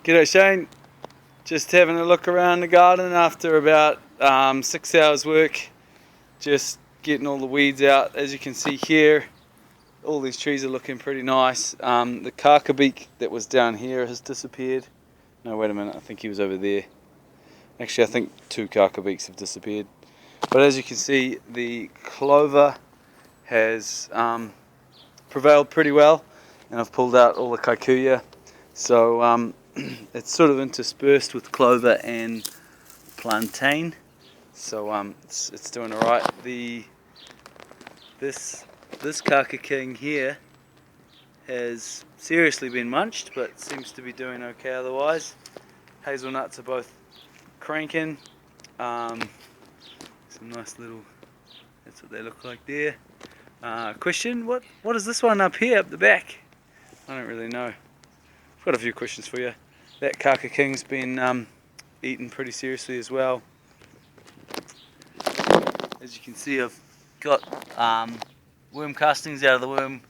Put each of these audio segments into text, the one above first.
G'day Shane, just having a look around the garden after about 6 hours work, just getting all the weeds out. As you can see here, all these trees are looking pretty nice. The carcabeak that was down here has disappeared. No, wait a minute, I think he was over there. Actually, I think 2 carcabeaks have disappeared. But as you can see, the clover has prevailed pretty well, and I've pulled out all the kikuyu. So it's sort of interspersed with clover and plantain. So it's doing alright. This kaka king here has seriously been munched, but seems to be doing okay otherwise. Hazelnuts are both cranking. Some nice little, that's what they look like there. Question, what is this one up here, up the back? I don't really know. I've got a few questions for you. That kaka king's been eaten pretty seriously as well. As you can see, I've got worm castings out of the worm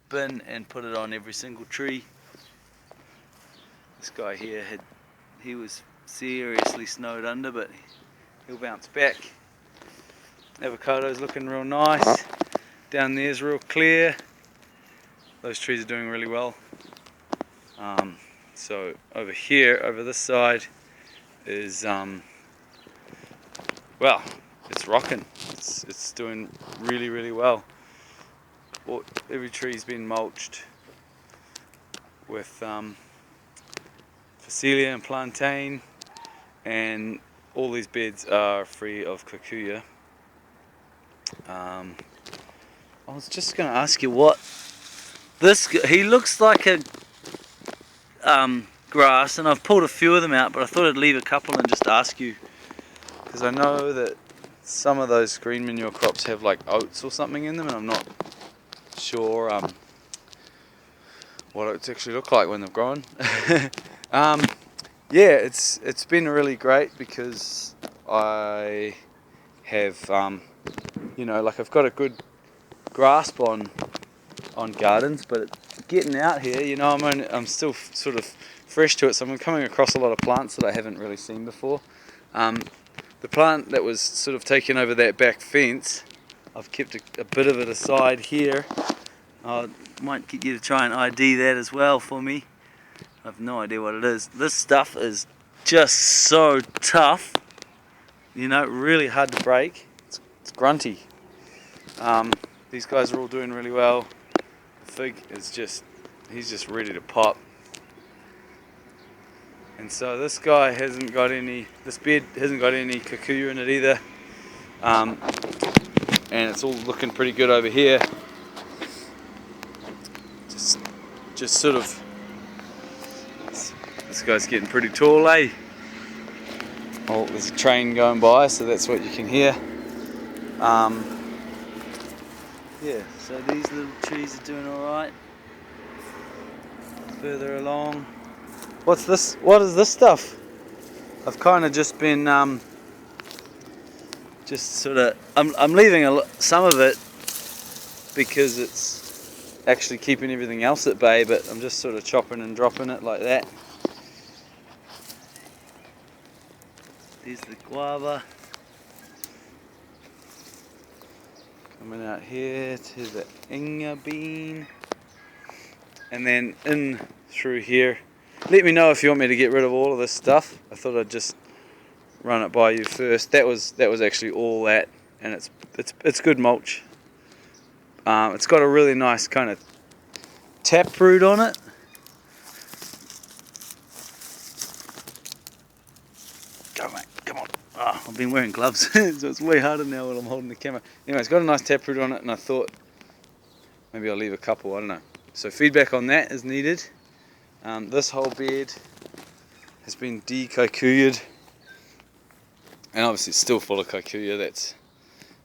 bin and put it on every single tree. This guy here he was seriously snowed under, but he'll bounce back. Avocado's looking real nice. Down there's real clear. Those trees are doing really well. So over here, over this side, is well, it's rocking. It's doing really well. Every tree's been mulched with phacelia and plantain, and all these beds are free of kikuyu. I was just going to ask you what he looks like a grass, and I've pulled a few of them out, but I thought I'd leave a couple and just ask you, because I know that some of those green manure crops have like oats or something in them, and I'm not sure what oats actually look like when they've grown. Yeah, it's been really great because I have like I've got a good grasp on gardens, but getting out here, I'm still sort of fresh to it, so I'm coming across a lot of plants that I haven't really seen before. The plant that was sort of taken over that back fence, I've kept a bit of it aside here. I might get you to try and ID that as well for me. I have no idea what it is. This stuff is just so tough, really hard to break. It's grunty. These guys are all doing really well. The fig is he's just ready to pop. And so this bed hasn't got any kikuyu in it either. And it's all looking pretty good over here. Just sort of, this guy's getting pretty tall, eh? Oh, there's a train going by, so that's what you can hear. Yeah, so these little trees are doing alright. Further along. What's this? What is this stuff? I've kind of just been, I'm leaving some of it because it's actually keeping everything else at bay, but I'm just sort of chopping and dropping it like that. There's the guava. Coming out here to the inga bean. And then in through here. Let me know if you want me to get rid of all of this stuff. I thought I'd just run it by you first. That was actually all that, and it's good mulch. It's got a really nice kind of taproot on it. Go mate, come on. Oh, I've been wearing gloves, so it's way harder now while I'm holding the camera. Anyway, it's got a nice taproot on it, and I thought maybe I'll leave a couple, I don't know. So feedback on that is needed. This whole bed has been de-kikuyu'd, and obviously it's still full of kikuyu. That's,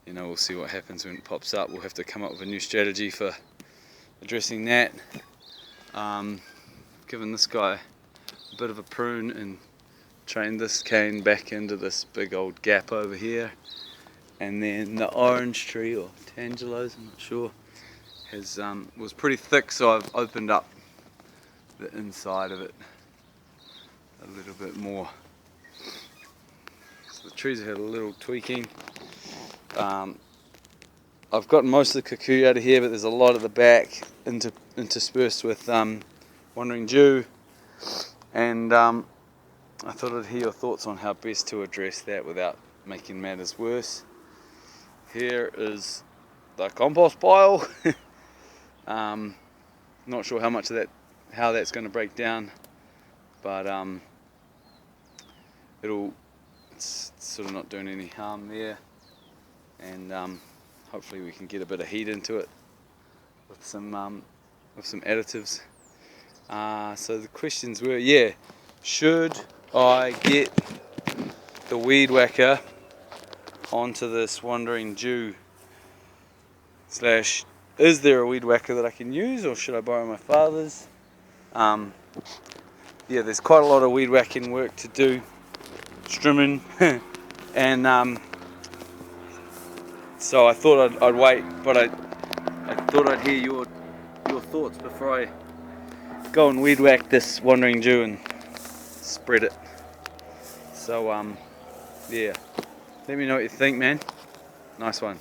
we'll see what happens when it pops up. We'll have to come up with a new strategy for addressing that. Given this guy a bit of a prune and trained this cane back into this big old gap over here. And then the orange tree, or tangelos, I'm not sure, was pretty thick, so I've opened up the inside of it a little bit more. So the trees have had a little tweaking. I've gotten most of the cuckoo out of here, but there's a lot at the back interspersed with wandering Jew, and I thought I'd hear your thoughts on how best to address that without making matters worse. Here is the compost pile. Not sure how much of that, how that's going to break down, but it's sort of not doing any harm there, and hopefully we can get a bit of heat into it with some additives. So the questions were, should I get the weed whacker onto this wandering Jew, / is there a weed whacker that I can use, or should I borrow my father's? There's quite a lot of weed whacking work to do, trimming, and so I thought I'd wait, but I thought I'd hear your thoughts before I go and weed whack this wandering Jew and spread it. So let me know what you think, man. Nice one.